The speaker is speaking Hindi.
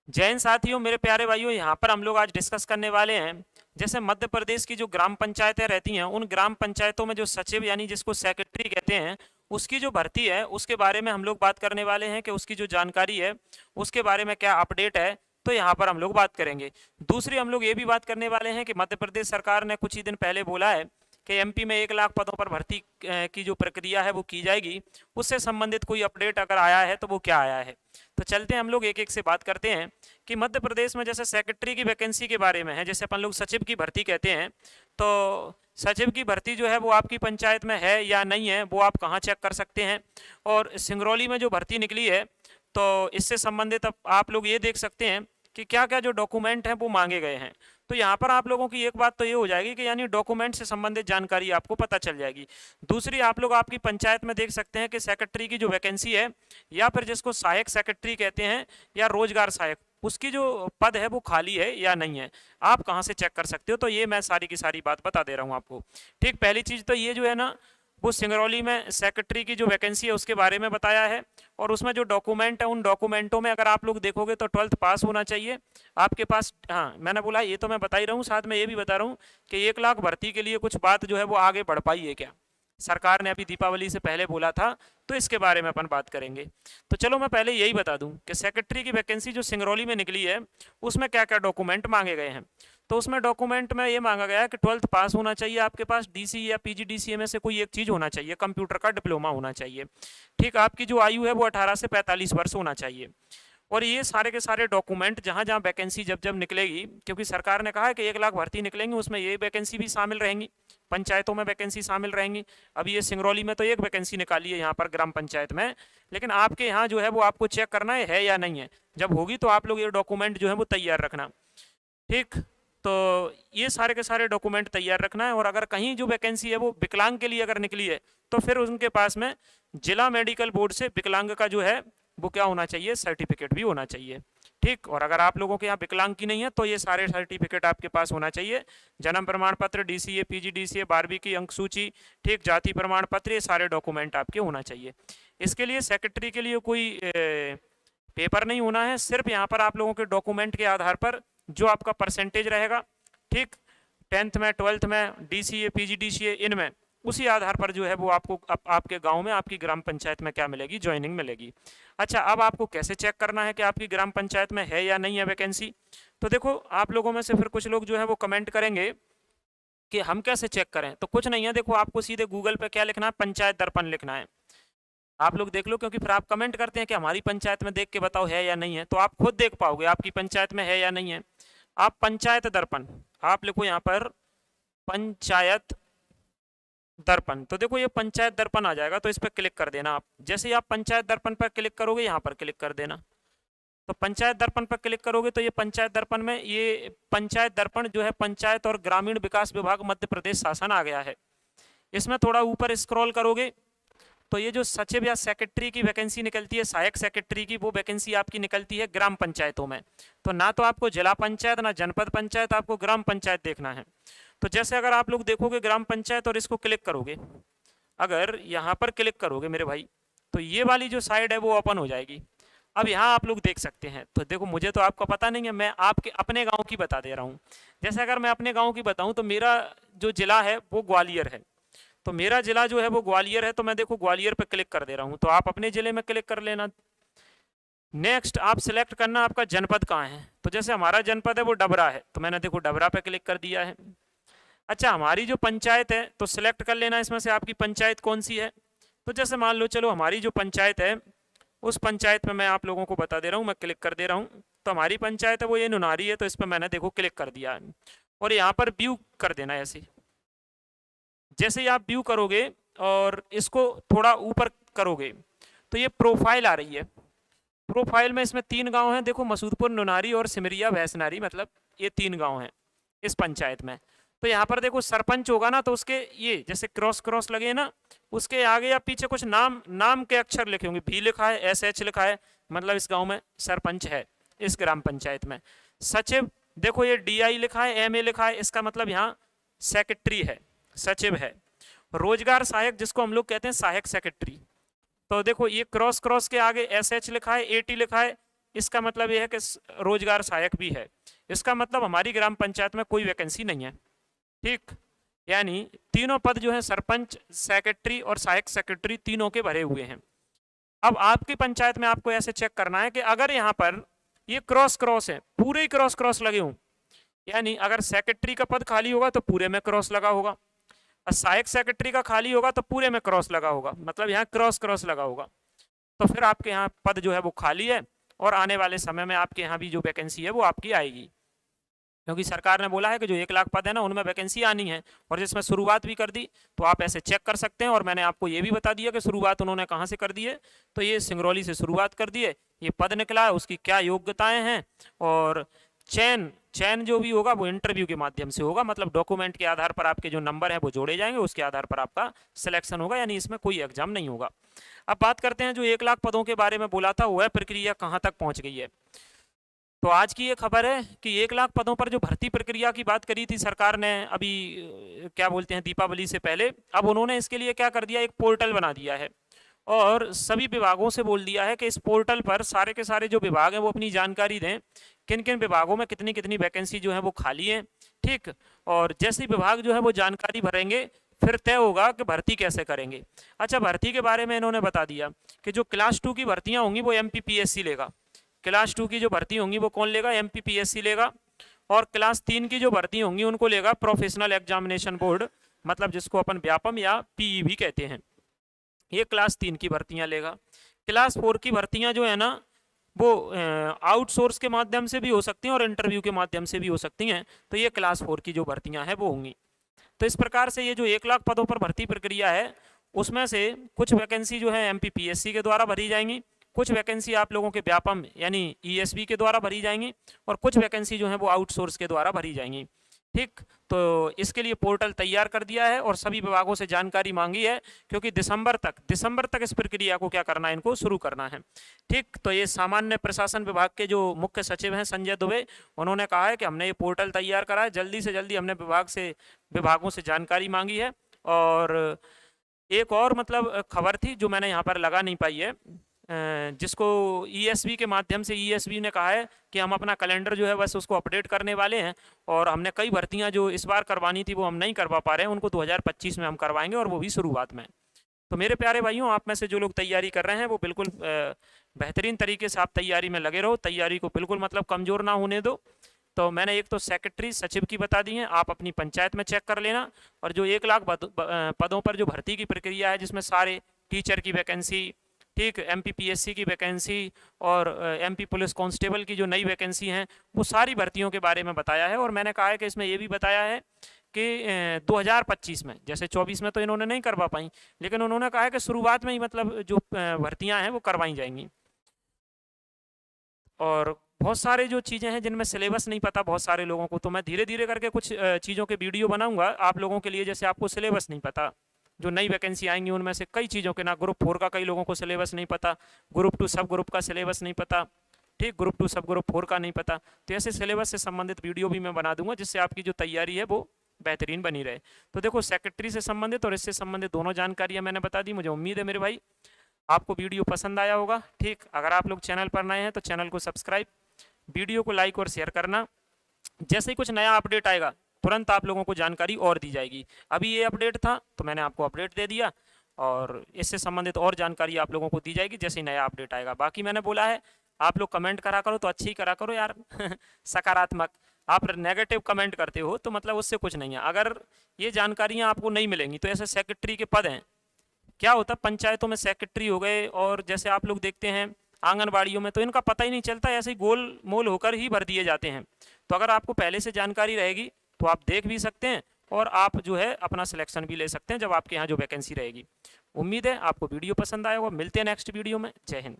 जय हिंद साथियों, मेरे प्यारे भाइयों, यहाँ पर हम लोग आज डिस्कस करने वाले हैं जैसे मध्य प्रदेश की जो ग्राम पंचायतें रहती हैं, उन ग्राम पंचायतों में जो सचिव यानी जिसको सेक्रेटरी कहते हैं, उसकी जो भर्ती है उसके बारे में हम लोग बात करने वाले हैं कि उसकी जो जानकारी है उसके बारे में क्या अपडेट है। तो यहाँ पर हम लोग बात करेंगे। दूसरी हम लोग ये भी बात करने वाले हैं कि मध्य प्रदेश सरकार ने कुछ ही दिन पहले बोला है कि एमपी में 1 लाख पदों पर भर्ती की जो प्रक्रिया है वो की जाएगी। उससे संबंधित कोई अपडेट अगर आया है तो वो क्या आया है। तो चलते हैं हम लोग एक एक से बात करते हैं कि मध्य प्रदेश में जैसे सेक्रेटरी की वैकेंसी के बारे में है, जैसे अपन लोग सचिव की भर्ती कहते हैं, तो सचिव की भर्ती जो है वो आपकी पंचायत में है या नहीं है वो आप कहाँ चेक कर सकते हैं। और सिंगरौली में जो भर्ती निकली है तो इससे संबंधित अब आप लोग ये देख सकते हैं कि क्या क्या जो डॉक्यूमेंट हैं वो मांगे गए हैं। तो यहाँ पर आप लोगों की एक बात तो ये हो जाएगी कि यानी डॉक्यूमेंट से संबंधित जानकारी आपको पता चल जाएगी। दूसरी आप लोग आपकी पंचायत में देख सकते हैं कि सेक्रेटरी की जो वैकेंसी है या फिर जिसको सहायक सेक्रेटरी कहते हैं या रोजगार सहायक, उसकी जो पद है वो खाली है या नहीं है, आप कहाँ से चेक कर सकते हो। तो ये मैं सारी की सारी बात बता दे रहा हूँ आपको। ठीक, पहली चीज़ तो ये जो है ना वो सिंगरौली में सेक्रेटरी की जो वैकेंसी है उसके बारे में बताया है। और उसमें जो डॉक्यूमेंट है उन डॉक्यूमेंटों में अगर आप लोग देखोगे तो 12th पास होना चाहिए आपके पास। हाँ, मैंने बोला ये तो मैं बता ही रहा हूँ, साथ में ये भी बता रहा हूँ कि 1 लाख भर्ती के लिए कुछ बात जो है वो आगे बढ़ पाई है क्या। सरकार ने अभी दीपावली से पहले बोला था, तो इसके बारे में अपन बात करेंगे। तो चलो मैं पहले यही बता दूं कि सेक्रेटरी की वैकेंसी जो सिंगरौली में निकली है उसमें क्या क्या डॉक्यूमेंट मांगे गए हैं। तो उसमें डॉक्यूमेंट में ये मांगा गया है कि 12th पास होना चाहिए आपके पास, डीसी या पीजीडीसीए में से कोई एक चीज़ होना चाहिए, कंप्यूटर का डिप्लोमा होना चाहिए। ठीक, आपकी जो आयु है वो 18 से 45 वर्ष होना चाहिए। और ये सारे के सारे डॉक्यूमेंट जहाँ जहाँ वैकेंसी जब जब निकलेगी, क्योंकि सरकार ने कहा है कि 1 लाख भर्ती निकलेंगी उसमें ये वैकेंसी भी शामिल रहेंगी, पंचायतों में वैकेंसी शामिल रहेंगी। अभी ये सिंगरौली में तो एक वैकेंसी निकाली है यहाँ पर ग्राम पंचायत में, लेकिन आपके यहाँ जो है वो आपको चेक करना है या नहीं है। जब होगी तो आप लोग ये डॉक्यूमेंट जो है वो तैयार रखना। ठीक, तो ये सारे के सारे डॉक्यूमेंट तैयार रखना है। और अगर कहीं जो वैकेंसी है वो विकलांग के लिए अगर निकली है तो फिर उनके पास में जिला मेडिकल बोर्ड से विकलांग का जो है वो क्या होना चाहिए, सर्टिफिकेट भी होना चाहिए। ठीक, और अगर आप लोगों के यहाँ विकलांग की नहीं है तो ये सारे सर्टिफिकेट आपके पास होना चाहिए। जन्म प्रमाण पत्र, डीसीए, पीजीडीसीए, 12वीं की अंक सूची, ठीक, जाति प्रमाण पत्र, ये सारे डॉक्यूमेंट आपके होना चाहिए। इसके लिए सेक्रेटरी के लिए कोई पेपर नहीं होना है, सिर्फ यहाँ पर आप लोगों के डॉक्यूमेंट के आधार पर जो आपका परसेंटेज रहेगा, ठीक, 10th में, 12th में, डीसीए, पीजीडीसीए, इनमें उसी आधार पर जो है वो आपको आपके गांव में आपकी ग्राम पंचायत में क्या मिलेगी, ज्वाइनिंग मिलेगी। अच्छा, अब आपको कैसे चेक करना है कि आपकी ग्राम पंचायत में है या नहीं है वैकेंसी। तो देखो, आप लोगों में से फिर कुछ लोग जो है वो कमेंट करेंगे कि हम कैसे चेक करें। तो कुछ नहीं है, देखो आपको सीधे गूगल पे क्या लिखना है, पंचायत दर्पण लिखना है। आप लोग देख लो, क्योंकि फिर आप कमेंट करते हैं कि हमारी पंचायत में देख के बताओ है या नहीं है, तो आप खुद देख पाओगे आपकी पंचायत में है या नहीं है। आप पंचायत दर्पण आप लिखो यहाँ पर, पंचायत दर्पण, तो देखो ये पंचायत दर्पण आ जाएगा, तो इस पर क्लिक कर देना। आप जैसे ही आप पंचायत दर्पण पर क्लिक करोगे यहाँ पर क्लिक कर देना। तो पंचायत दर्पण पर क्लिक करोगे तो ये पंचायत दर्पण में ये पंचायत दर्पण जो है पंचायत और ग्रामीण विकास विभाग मध्य प्रदेश शासन आ गया है। इसमें थोड़ा ऊपर स्क्रॉल करोगे तो ये जो सचिव या सेक्रेटरी की वैकेंसी निकलती है, सहायक सेक्रेटरी की, वो वैकेंसी आपकी निकलती है ग्राम पंचायतों में। तो ना तो आपको जिला पंचायत ना जनपद पंचायत, आपको ग्राम पंचायत देखना है। तो जैसे अगर आप लोग देखोगे ग्राम पंचायत और इसको क्लिक करोगे, अगर यहाँ पर क्लिक करोगे मेरे भाई, तो ये वाली जो साइड है वो ओपन हो जाएगी। अब यहाँ आप लोग देख सकते हैं, तो देखो मुझे तो आपका पता नहीं है, मैं आपके अपने गांव की बता दे रहा हूँ। जैसे अगर मैं अपने गांव की बताऊँ तो मेरा जो जिला है वो ग्वालियर है, तो मेरा जिला जो है वो ग्वालियर है, तो मैं देखो ग्वालियर पे क्लिक कर दे रहा हूँ, तो आप अपने जिले में क्लिक कर लेना। नेक्स्ट आप सिलेक्ट करना आपका जनपद कहाँ है, तो जैसे हमारा जनपद है वो डबरा है, तो मैंने देखो डबरा पे क्लिक कर दिया है। अच्छा, हमारी जो पंचायत है तो सिलेक्ट कर लेना इसमें से आपकी पंचायत कौन सी है। तो जैसे मान लो, चलो हमारी जो पंचायत है उस पंचायत में मैं आप लोगों को बता दे रहा हूँ, मैं क्लिक कर दे रहा हूँ। तो हमारी पंचायत है वो ये नुनारी है, तो इस पर मैंने देखो क्लिक कर दिया है। और यहाँ पर व्यू कर देना ऐसे। जैसे ही आप व्यू करोगे और इसको थोड़ा ऊपर करोगे तो ये प्रोफाइल आ रही है। प्रोफाइल में इसमें 3 गांव हैं, देखो मसूदपुर, नुनारी और सिमरिया भैंसनारी, मतलब ये 3 गांव हैं इस पंचायत में। तो यहाँ पर देखो सरपंच होगा ना, तो उसके ये जैसे क्रॉस क्रॉस लगे ना, उसके आगे या पीछे कुछ नाम नाम के अक्षर लिखे होंगे, भी लिखा है, SH लिखा है, मतलब इस गांव में सरपंच है इस ग्राम पंचायत में। सचिव देखो ये DI लिखा है, MA लिखा है, इसका मतलब यहाँ सेक्रेटरी है, सचिव है। रोजगार सहायक जिसको हम लोग कहते हैं सहायक सेक्रेटरी, तो देखो ये क्रॉस क्रॉस के आगे SH लिखा है, AT लिखा है, इसका मतलब ये है कि रोजगार सहायक भी है। इसका मतलब हमारी ग्राम पंचायत में कोई वैकेंसी नहीं है, ठीक। यानी तीनों पद जो है सरपंच, सेक्रेटरी और सहायक सेक्रेटरी तीनों के भरे हुए हैं। अब आपकी पंचायत में आपको ऐसे चेक करना है कि अगर यहाँ पर ये क्रॉस क्रॉस है, पूरे ही क्रॉस क्रॉस लगे हों, यानी अगर सेक्रेटरी का पद खाली होगा तो पूरे में क्रॉस लगा होगा, और सहायक सेक्रेटरी का खाली होगा तो पूरे में क्रॉस लगा होगा, मतलब यहाँ क्रॉस क्रॉस लगा होगा, तो फिर आपके यहाँ पद जो है वो खाली है और आने वाले समय में आपके यहाँ भी जो वैकेंसी है वो आपकी आएगी, क्योंकि सरकार ने बोला है कि जो 1 लाख पद है ना उनमें वैकेंसी आनी है, और जिसमें शुरुआत भी कर दी, तो आप ऐसे चेक कर सकते हैं। और मैंने आपको ये भी बता दिया कि शुरुआत उन्होंने कहाँ से कर दी है, तो ये सिंगरौली से शुरुआत कर दी है। ये पद निकला है, उसकी क्या योग्यताएं हैं, और चयन जो भी होगा वो इंटरव्यू के माध्यम से होगा, मतलब डॉक्यूमेंट के आधार पर आपके जो नंबर है वो जोड़े जाएंगे, उसके आधार पर आपका सिलेक्शन होगा, यानी इसमें कोई एग्जाम नहीं होगा। अब बात करते हैं जो 1 लाख पदों के बारे में बोला था, वह प्रक्रिया कहाँ तक पहुँच गई है। तो आज की ये खबर है कि 1 लाख पदों पर जो भर्ती प्रक्रिया की बात करी थी सरकार ने अभी, क्या बोलते हैं, दीपावली से पहले, अब उन्होंने इसके लिए क्या कर दिया, एक पोर्टल बना दिया है और सभी विभागों से बोल दिया है कि इस पोर्टल पर सारे के सारे जो विभाग हैं वो अपनी जानकारी दें, किन किन विभागों में कितनी कितनी वैकेंसी जो है वो खाली है, ठीक। और जैसे विभाग जो है वो जानकारी भरेंगे, फिर तय होगा कि भर्ती कैसे करेंगे। अच्छा, भर्ती के बारे में इन्होंने बता दिया कि जो क्लास 2 की भर्तियां होंगी वो MPPSC लेगा, क्लास 2 की जो भर्ती होंगी वो कौन लेगा, MPPSC लेगा, और क्लास 3 की जो भर्ती होंगी उनको लेगा प्रोफेशनल एग्जामिनेशन बोर्ड, मतलब जिसको अपन व्यापम या PE भी कहते हैं, ये क्लास 3 की भर्तियां लेगा। क्लास 4 की भर्तियां जो है ना वो आउटसोर्स के माध्यम से भी हो सकती हैं और इंटरव्यू के माध्यम से भी हो सकती हैं, तो ये क्लास 4 की जो भर्तियां हैं वो होंगी। तो इस प्रकार से ये जो 1 लाख पदों पर भर्ती प्रक्रिया है उसमें से कुछ वैकेंसी जो है MPPSC के द्वारा भरी जाएंगी, कुछ वैकेंसी आप लोगों के व्यापम यानी ESB के द्वारा भरी जाएंगी, और कुछ वैकेंसी जो है वो आउटसोर्स के द्वारा भरी जाएंगी, ठीक। तो इसके लिए पोर्टल तैयार कर दिया है और सभी विभागों से जानकारी मांगी है, क्योंकि दिसंबर तक इस प्रक्रिया को क्या करना है, इनको शुरू करना है, ठीक। तो ये सामान्य प्रशासन विभाग के जो मुख्य सचिव हैं संजय दुबे, उन्होंने कहा है कि हमने ये पोर्टल तैयार करा है, जल्दी से जल्दी हमने विभागों से जानकारी मांगी है। और एक और मतलब खबर थी जो मैंने यहाँ पर लगा नहीं पाई है, जिसको ESB के माध्यम से ESB ने कहा है कि हम अपना कैलेंडर जो है बस उसको अपडेट करने वाले हैं, और हमने कई भर्तियां जो इस बार करवानी थी वो हम नहीं करवा पा रहे हैं, उनको 2025 में हम करवाएंगे, और वो भी शुरुआत में। तो मेरे प्यारे भाइयों, आप में से जो लोग तैयारी कर रहे हैं वो बिल्कुल बेहतरीन तरीके से आप तैयारी में लगे रहो, तैयारी को बिल्कुल मतलब कमज़ोर ना होने दो। तो मैंने एक तो सेक्रेटरी सचिव की बता दी है, आप अपनी पंचायत में चेक कर लेना, और जो 1 लाख पदों पर जो भर्ती की प्रक्रिया है जिसमें सारे टीचर की वैकेंसी, ठीक, MPPSC की वैकेंसी और MP पुलिस कांस्टेबल की जो नई वैकेंसी हैं, वो सारी भर्तियों के बारे में बताया है। और मैंने कहा है कि इसमें ये भी बताया है कि 2025 में, जैसे 24 में तो इन्होंने नहीं करवा पाई, लेकिन उन्होंने कहा है कि शुरुआत में ही मतलब जो भर्तियां हैं वो करवाई जाएंगी। और बहुत सारे जो चीज़ें हैं जिनमें सिलेबस नहीं पता बहुत सारे लोगों को, तो मैं धीरे धीरे करके कुछ चीज़ों के वीडियो बनाऊंगा आप लोगों के लिए। जैसे आपको सिलेबस नहीं पता, जो नई वैकेंसी आएंगी उनमें से कई चीज़ों के ना, ग्रुप 4 का कई लोगों को सिलेबस नहीं पता, ग्रुप 2 सब ग्रुप का सिलेबस नहीं पता, ठीक, ग्रुप 2 सब ग्रुप 4 का नहीं पता, तो ऐसे सिलेबस से संबंधित वीडियो भी मैं बना दूंगा, जिससे आपकी जो तैयारी है वो बेहतरीन बनी रहे। तो देखो, सेक्रेटरी से संबंधित और इससे संबंधित दोनों जानकारियाँ मैंने बता दी। मुझे उम्मीद है मेरे भाई आपको वीडियो पसंद आया होगा, ठीक। अगर आप लोग चैनल पर नए हैं तो चैनल को सब्सक्राइब, वीडियो को लाइक और शेयर करना। जैसे ही कुछ नया अपडेट आएगा तुरंत आप लोगों को जानकारी और दी जाएगी। अभी ये अपडेट था तो मैंने आपको अपडेट दे दिया, और इससे संबंधित और जानकारी आप लोगों को दी जाएगी जैसे ही नया अपडेट आएगा। बाकी मैंने बोला है आप लोग कमेंट करा करो तो अच्छी ही करा करो यार सकारात्मक। आप नेगेटिव कमेंट करते हो तो मतलब उससे कुछ नहीं है। अगर ये जानकारियाँ आपको नहीं मिलेंगी तो ऐसे सेक्रेटरी के पद हैं, क्या होता है पंचायतों में सेक्रेटरी हो गए, और जैसे आप लोग देखते हैं आंगनबाड़ियों में, तो इनका पता ही नहीं चलता, ऐसे ही गोल मोल होकर ही भर दिए जाते हैं। तो अगर आपको पहले से जानकारी रहेगी तो आप देख भी सकते हैं और आप जो है अपना सिलेक्शन भी ले सकते हैं जब आपके यहाँ जो वैकेंसी रहेगी। उम्मीद है आपको वीडियो पसंद आया होगा। मिलते हैं नेक्स्ट वीडियो में। जय हिंद।